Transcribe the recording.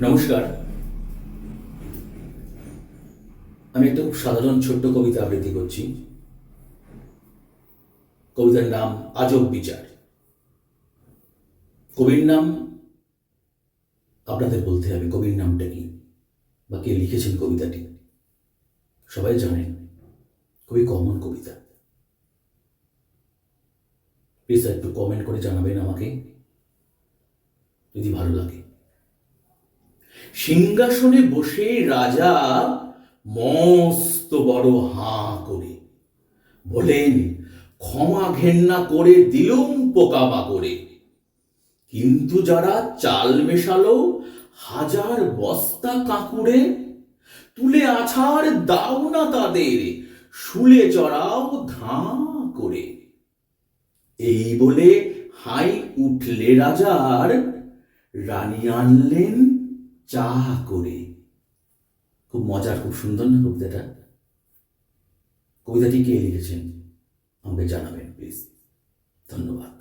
নমস্কার। আমি একটা খুব সাধারণ ছোট্ট কবিতা আবৃত্তি করছি। কবিতার নাম আজব বিচার। কবির নাম আপনাদের বলতে হবে, কবির নামটা কি বা কে লিখেছেন কবিতাটি। সবাই জানেন, খুবই কমন কবিতা। প্লিজ একটু কমেন্ট করে জানাবেন আমাকে যদি ভালো লাগে। সিংহাসনে বসে রাজা মস্ত বড় হাঁ করে বলেন, ক্ষমা ঘেন্না করে দিলুম পোকামাকড়ে, কিন্তু যারা চাল মেশালো হাজার বস্তা কাঁকুড়ে, তুলে আছাড় দাও না তাদের, শুলে চড়াও ধাঁ করে। এই বলে হাই উঠলে রাজার, রানী আনলেন চা করে। খুব মজার, খুব সুন্দর না কবিতাটা? কবিতাটি কে লিখেছেন আমাকে জানাবেন প্লিজ। ধন্যবাদ।